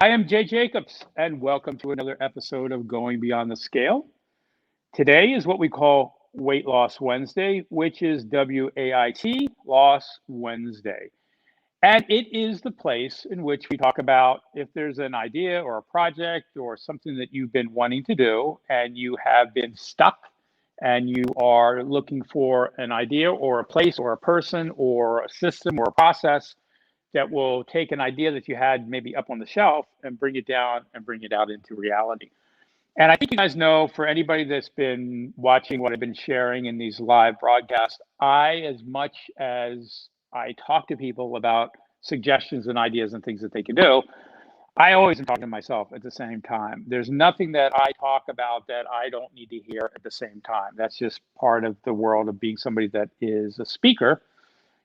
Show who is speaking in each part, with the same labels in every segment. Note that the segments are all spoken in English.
Speaker 1: I am Jay Jacobs, and welcome to another episode of Going Beyond the Scale. Today is what we call Weight Loss Wednesday, which is WAIT, Loss Wednesday. And it is the place in which we talk about if there's an idea or a project or something that you've been wanting to do and you have been stuck and you are looking for an idea or a place or a person or a system or a process that will take an idea that you had maybe up on the shelf and bring it down and bring it out into reality. And I think you guys know, for anybody that's been watching what I've been sharing in these live broadcasts, as much as I talk to people about suggestions and ideas and things that they can do, I always am talking to myself at the same time. There's nothing that I talk about that I don't need to hear at the same time. That's just part of the world of being somebody that is a speaker.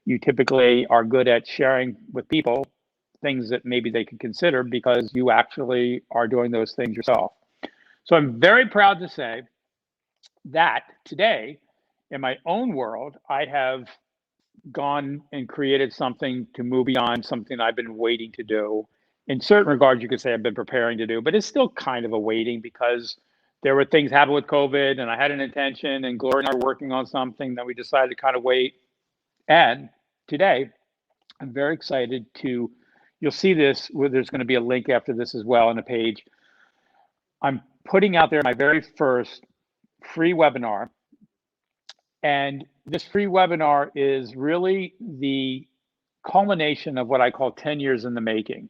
Speaker 1: You typically are good at sharing with people things that maybe they could consider because you actually are doing those things yourself. So I'm very proud to say that today, in my own world, I have gone and created something to move beyond something I've been waiting to do. In certain regards, you could say I've been preparing to do, but it's still kind of a waiting because there were things happened with COVID and I had an intention, and Gloria and I were working on something that we decided to kind of wait. And today, I'm very excited to, you'll see this, there's going to be a link after this as well on a page. I'm putting out there my very first free webinar. And this free webinar is really the culmination of what I call 10 years in the making.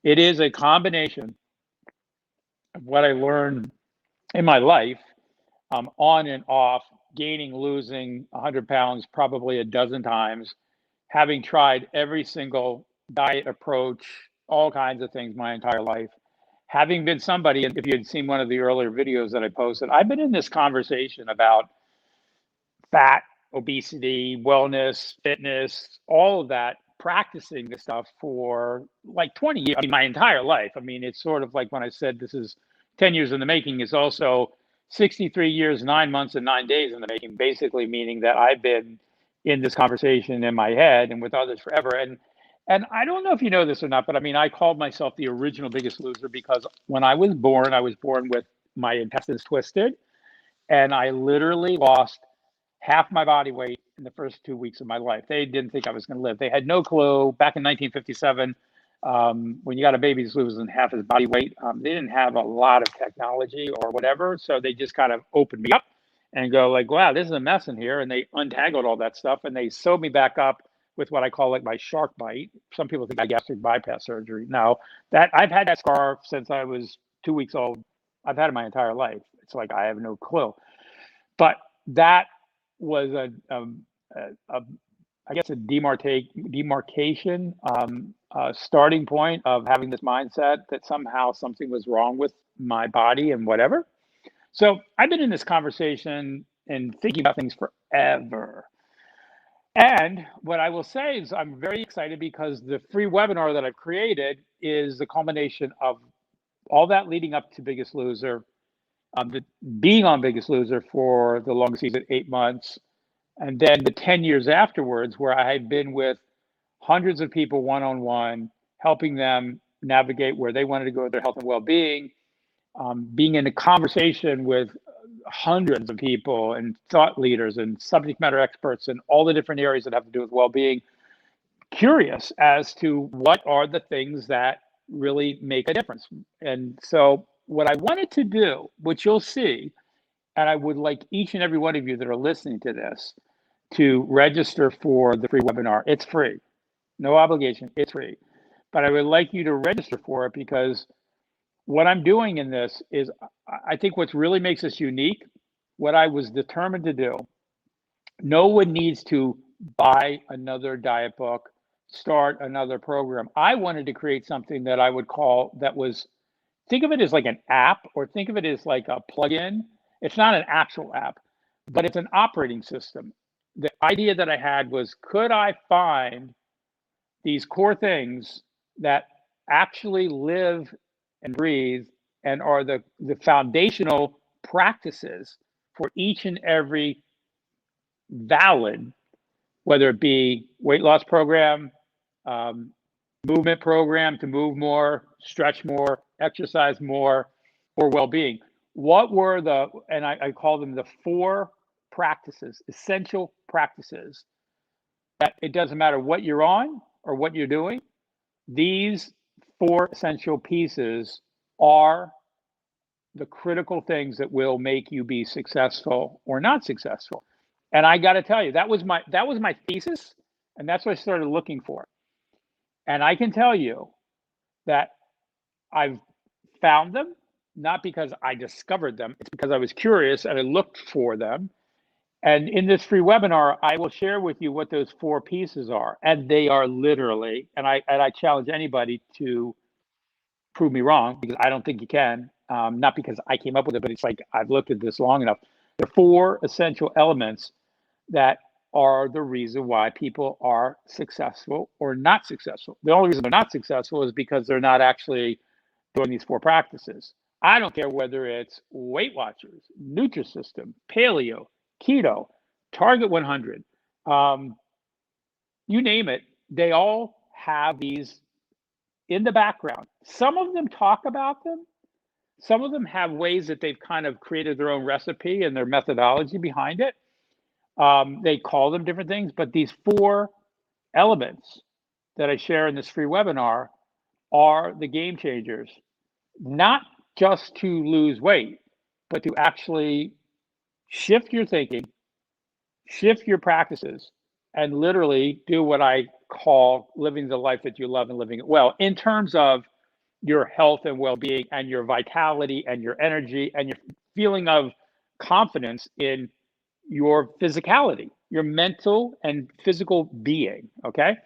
Speaker 1: It is a combination of what I learned in my life, on and off, gaining, losing 100 pounds probably a dozen times, having tried every single diet approach, all kinds of things my entire life. Having been somebody, and if you had seen one of the earlier videos that I posted, I've been in this conversation about fat, obesity, wellness, fitness, all of that, practicing this stuff for like 20 years, I mean, my entire life. I mean, it's sort of like when I said this is 10 years in the making, is also 63 years, 9 months, and 9 days in the making, basically meaning that I've been in this conversation in my head and with others forever. And I don't know if you know this or not, but I mean, I called myself the original Biggest Loser because when I was born with my intestines twisted, and I literally lost half my body weight in the first 2 weeks of my life. They didn't think I was going to live. They had no clue. Back in 1957, when you got a baby that's losing half his body weight, they didn't have a lot of technology or whatever. So they just kind of opened me up and go like, wow, this is a mess in here. And they untangled all that stuff and they sewed me back up with what I call like my shark bite. Some people think I gastric bypass surgery. No, that I've had that scar since I was 2 weeks old. I've had it my entire life. It's like I have no clue. But that was I guess a demarcation, starting point of having this mindset that somehow something was wrong with my body and whatever. So I've been in this conversation and thinking about things forever. And what I will say is I'm very excited because the free webinar that I've created is the culmination of all that leading up to Biggest Loser, being on Biggest Loser for the longest season, 8 months, and then the 10 years afterwards, where I had been with hundreds of people one-on-one, helping them navigate where they wanted to go with their health and well-being, being in a conversation with hundreds of people and thought leaders and subject matter experts in all the different areas that have to do with well-being, curious as to what are the things that really make a difference. And so what I wanted to do, which you'll see, and I would like each and every one of you that are listening to this to register for the free webinar. It's free, no obligation, it's free. But I would like you to register for it because what I'm doing in this is, I think what really makes us unique, what I was determined to do, no one needs to buy another diet book, start another program. I wanted to create something that I would call, that was, think of it as like an app, or think of it as like a plugin. It's not an actual app, but it's an operating system. The idea that I had was, could I find these core things that actually live and breathe and are the foundational practices for each and every valid, whether it be weight loss program, movement program to move more, stretch more, exercise more, or well-being. What were and I call them the 4 practices, essential practices, that it doesn't matter what you're on or what you're doing, these 4 essential pieces are the critical things that will make you be successful or not successful. And I got to tell you, that was my thesis, and that's what I started looking for. And I can tell you that I've found them, not because I discovered them, it's because I was curious and I looked for them. And in this free webinar, I will share with you what those 4 pieces are. And they are literally, and I challenge anybody to prove me wrong, because I don't think you can, not because I came up with it, but it's like I've looked at this long enough. There are 4 essential elements that are the reason why people are successful or not successful. The only reason they're not successful is because they're not actually doing these 4 practices. I don't care whether it's Weight Watchers, Nutrisystem, Paleo, Keto, Target 100, you name it, they all have these in the background. Some of them talk about them. Some of them have ways that they've kind of created their own recipe and their methodology behind it. They call them different things, but these 4 elements that I share in this free webinar are the game changers, not just to lose weight, but to actually shift your thinking, shift your practices, and literally do what I call living the life that you love and living it well, in terms of your health and well-being and your vitality and your energy and your feeling of confidence in your physicality, your mental and physical being. Okay.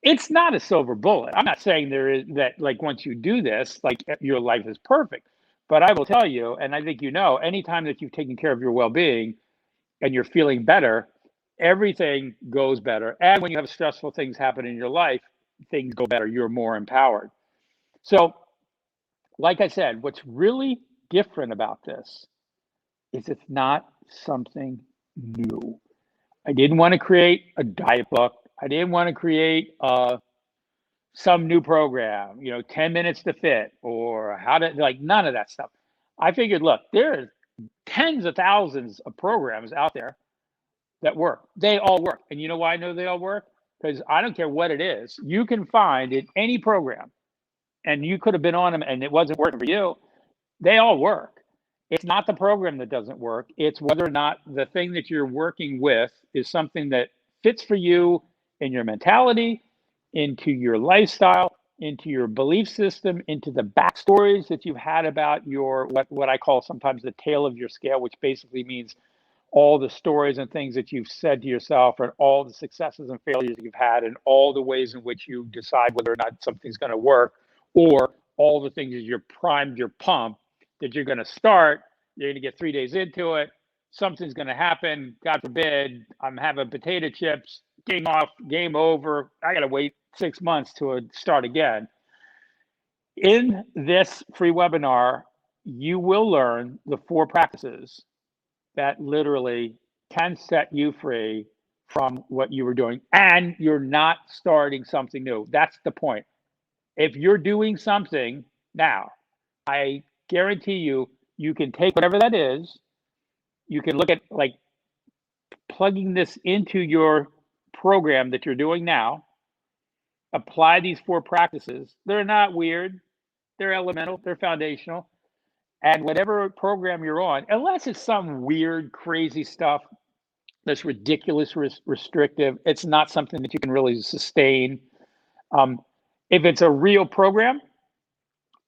Speaker 1: It's not a silver bullet. I'm not saying there is that, like, once you do this, like, your life is perfect. But I will tell you, and I think anytime that you've taken care of your well-being and you're feeling better, everything goes better. And when you have stressful things happen in your life, things go better. You're more empowered. So, like I said, what's really different about this is it's not something new. I didn't want to create a diet book. I didn't want to create some new program, 10 minutes to fit, or how to, like, none of that stuff. I figured, look, there's tens of thousands of programs out there that work. They all work. And you know why I know they all work? Because I don't care what it is. You can find in any program, and you could have been on them and it wasn't working for you. They all work. It's not the program that doesn't work. It's whether or not the thing that you're working with is something that fits for you in your mentality, into your lifestyle, into your belief system, into the backstories that you've had about your, what I call sometimes the tail of your scale, which basically means all the stories and things that you've said to yourself, and all the successes and failures you've had, and all the ways in which you decide whether or not something's going to work, or all the things that you're primed your pump that you're going to start, you're going to get 3 days into it, something's going to happen, God forbid, I'm having potato chips, game off, game over, I got to wait 6 months to start again. In this free webinar, you will learn the 4 practices that literally can set you free from what you were doing, and you're not starting something new. That's the point. If you're doing something now, I guarantee you, you can take whatever that is, you can look at, like, plugging this into your program that you're doing now, apply these 4 practices. They're not weird, they're elemental, they're foundational. And whatever program you're on, unless it's some weird, crazy stuff that's ridiculous, restrictive, it's not something that you can really sustain. If it's a real program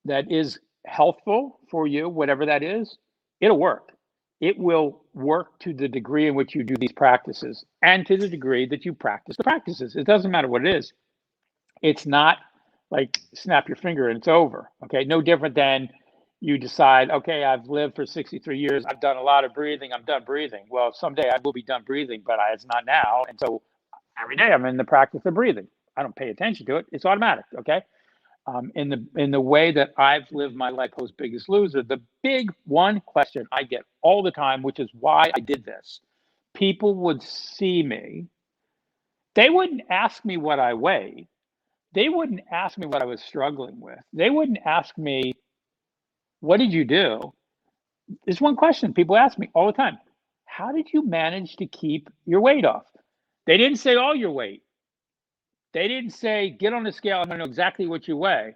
Speaker 1: that is healthful for you, whatever that is, it'll work. It will work to the degree in which you do these practices, and to the degree that you practice the practices. It doesn't matter what it is. It's not like snap your finger and it's over. Okay, no different than you decide, okay, I've lived for 63 years, I've done a lot of breathing, I'm done breathing. Well, someday I will be done breathing, but it's not now. And so every day I'm in the practice of breathing. I don't pay attention to it. It's automatic. Okay. In the way that I've lived my life post Biggest Loser, the big one question I get all the time, which is why I did this, people would see me. They wouldn't ask me what I weighed. they wouldn't ask me what I was struggling with. They wouldn't ask me, what did you do? There's one question people ask me all the time. How did you manage to keep your weight off? They didn't say all your weight. They didn't say, get on the scale, I'm going to know exactly what you weigh.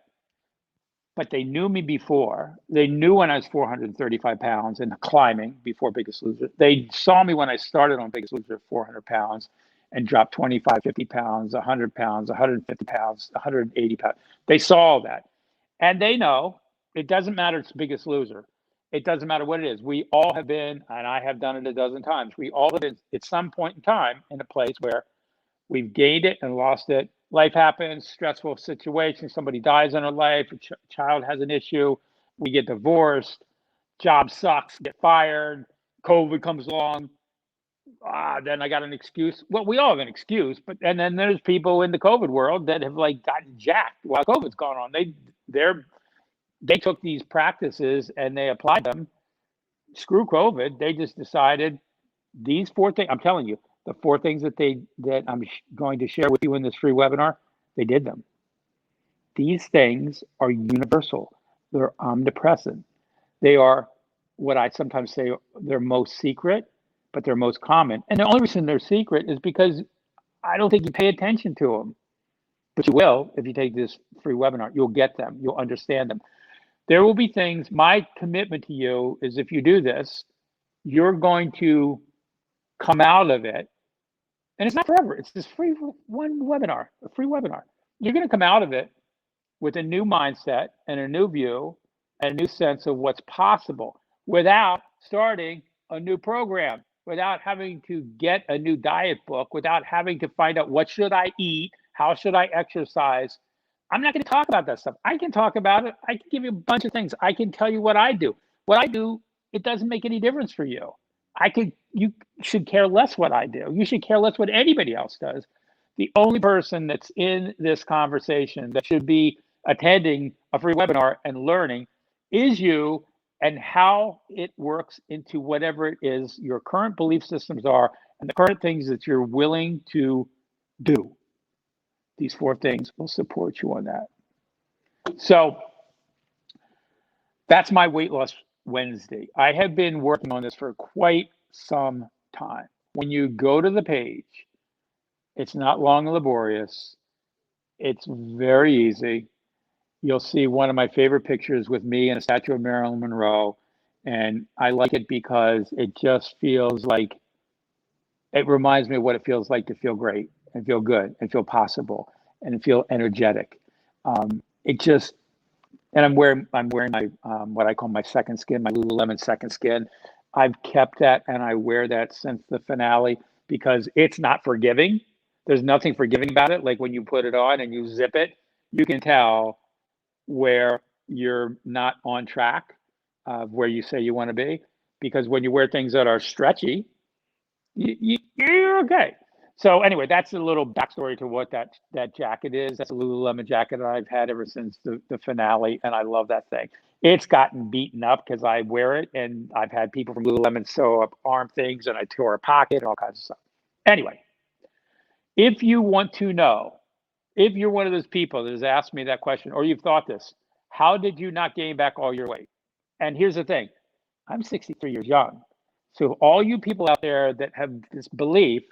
Speaker 1: But they knew me before. They knew when I was 435 pounds and climbing before Biggest Loser. They saw me when I started on Biggest Loser at 400 pounds and dropped 25, 50 pounds, 100 pounds, 150 pounds, 180 pounds. They saw all that. And they know it doesn't matter it's Biggest Loser. It doesn't matter what it is. We all have been, and I have done it a dozen times, we all have been at some point in time in a place where we've gained it and lost it. Life happens, stressful situation, somebody dies in our life, a child has an issue, we get divorced, job sucks, get fired, COVID comes along. Then I got an excuse. Well, we all have an excuse, but and then there's people in the COVID world that have like gotten jacked while COVID's gone on. They took these practices and they applied them. Screw COVID. They just decided these 4 things. I'm telling you, the 4 things that I'm going to share with you in this free webinar, they did them. These things are universal. They're omnipresent. They are what I sometimes say they're most secret, but they're most common. And the only reason they're secret is because I don't think you pay attention to them. But you will if you take this free webinar. You'll get them. You'll understand them. There will be things. My commitment to you is if you do this, you're going to come out of it. And it's not forever. It's this free one webinar, a free webinar. You're going to come out of it with a new mindset and a new view and a new sense of what's possible without starting a new program, without having to get a new diet book, without having to find out what should I eat, how should I exercise. I'm not going to talk about that stuff. I can talk about it. I can give you a bunch of things. I can tell you what I do. What I do, it doesn't make any difference for you. You should care less what I do. You should care less what anybody else does. The only person that's in this conversation that should be attending a free webinar and learning is you, and how it works into whatever it is your current belief systems are and the current things that you're willing to do. These 4 things will support you on that. So that's my Weight Loss Wednesday. I have been working on this for quite some time. When you go to the page, it's not long and laborious. It's very easy. You'll see one of my favorite pictures with me and a statue of Marilyn Monroe. And I like it because it just feels like, it reminds me of what it feels like to feel great and feel good and feel possible and feel energetic. And I'm wearing my what I call my second skin, my Lululemon second skin. I've kept that and I wear that since the finale because it's not forgiving. There's nothing forgiving about it. Like when you put it on and you zip it, you can tell where you're not on track of where you say you want to be. Because when you wear things that are stretchy, you're okay. So anyway, that's a little backstory to what that jacket is. That's a Lululemon jacket that I've had ever since the finale, and I love that thing. It's gotten beaten up because I wear it, and I've had people from Lululemon sew up arm things, and I tore a pocket and all kinds of stuff. Anyway, if you want to know, if you're one of those people that has asked me that question, or you've thought this, how did you not gain back all your weight? And here's the thing, I'm 63 years young. So all you people out there that have this belief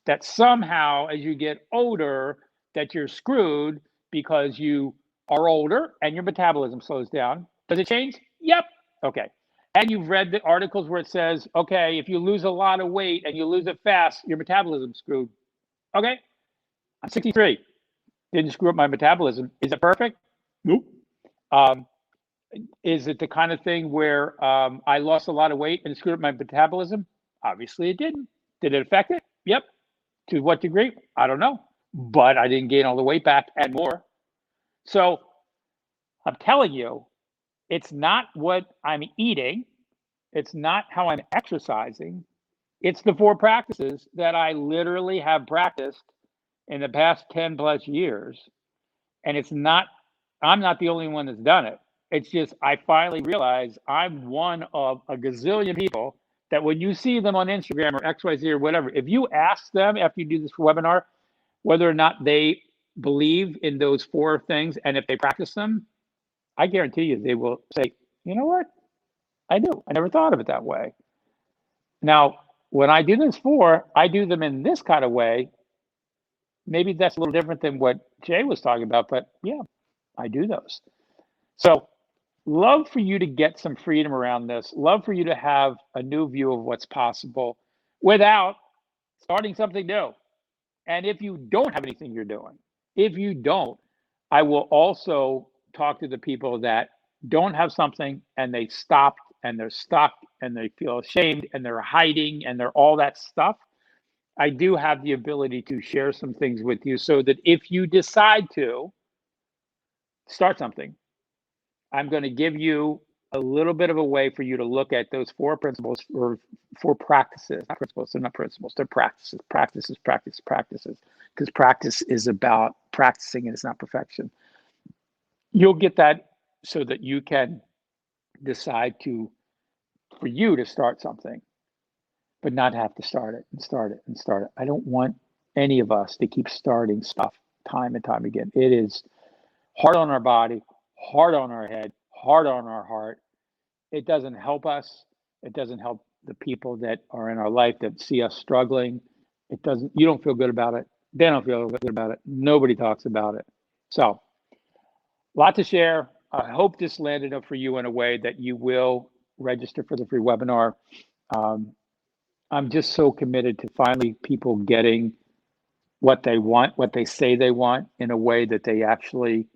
Speaker 1: that somehow as you get older, that you're screwed because you are older and your metabolism slows down. Does it change? Yep. Okay. And you've read the articles where it says, okay, if you lose a lot of weight and you lose it fast, your metabolism's screwed. Okay. I'm 63. Didn't screw up my metabolism. Is it perfect? Nope. Is it the kind of thing where I lost a lot of weight and it screwed up my metabolism? Obviously it didn't. Did it affect it? Yep. To what degree? I don't know. But I didn't gain all the weight back and more. So I'm telling you, it's not what I'm eating. It's not how I'm exercising. It's the 4 practices that I literally have practiced in the past 10 plus years. And I'm not the only one that's done it. It's just, I finally realized I'm one of a gazillion people that when you see them on Instagram or XYZ or whatever, if you ask them after you do this webinar, whether or not they believe in those 4 things, and if they practice them, I guarantee you they will say, you know what? I do. I never thought of it that way. Now, when I do this 4, I do them in this kind of way. Maybe that's a little different than what Jay was talking about, but yeah, I do those. So, love for you to get some freedom around this. Love for you to have a new view of what's possible without starting something new. And if you don't have anything you're doing, if you don't, I will also talk to the people that don't have something and they stopped and they're stuck and they feel ashamed and they're hiding and they're all that stuff. I do have the ability to share some things with you so that if you decide to start something, I'm going to give you a little bit of a way for you to look at those 4 principles or 4 practices, not principles, they're not principles, they're practices, practices, because practice is about practicing and it's not perfection. You'll get that so that you can decide for you to start something, but not have to start it and start it and start it. I don't want any of us to keep starting stuff time and time again. It is hard on our body, hard on our head, hard on our heart. It doesn't help us. It doesn't help the people that are in our life that see us struggling. You don't feel good about it. They don't feel good about it. Nobody talks about it. So, a lot to share. I hope this landed up for you in a way that you will register for the free webinar. I'm just so committed to finally people getting what they want, what they say they want, in a way that they actually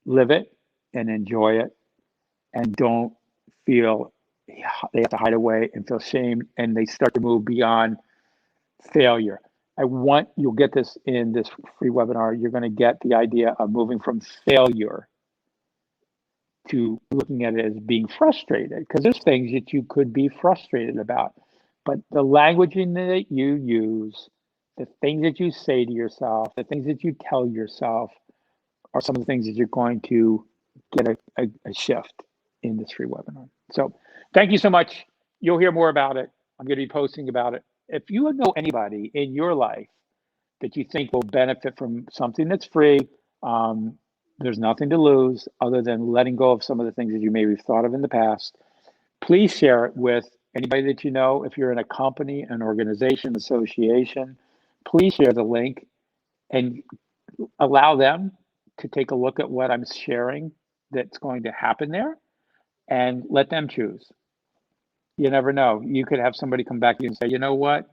Speaker 1: live it and enjoy it and don't feel they have to hide away and feel shame, and they start to move beyond failure. You'll get this in this free webinar. You're going to get the idea of moving from failure to looking at it as being frustrated, because there's things that you could be frustrated about. But the languaging that you use, the things that you say to yourself, the things that you tell yourself are some of the things that you're going to get a shift in this free webinar. So thank you so much. You'll hear more about it. I'm going to be posting about it. If you know anybody in your life that you think will benefit from something that's free, there's nothing to lose other than letting go of some of the things that you maybe thought of in the past. Please share it with anybody that you know. If you're in a company, an organization, association, please share the link and allow them to take a look at what I'm sharing that's going to happen there, and let them choose. You never know. You could have somebody come back to you and say, you know what?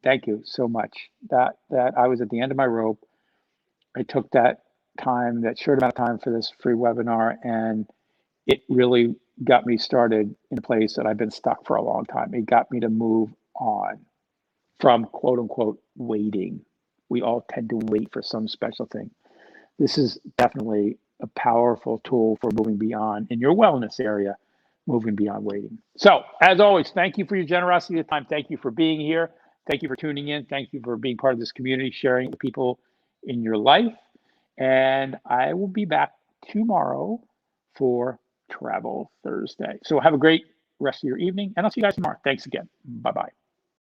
Speaker 1: Thank you so much. That I was at the end of my rope. I took that short amount of time for this free webinar, and it really got me started in a place that I've been stuck for a long time. It got me to move on from quote unquote waiting. We all tend to wait for some special thing. This is definitely a powerful tool for moving beyond in your wellness area, moving beyond waiting. So, as always, thank you for your generosity of time. Thank you for being here. Thank you for tuning in. Thank you for being part of this community, sharing with people in your life. And I will be back tomorrow for Travel Thursday. So have a great rest of your evening, and I'll see you guys tomorrow. Thanks again. Bye-bye.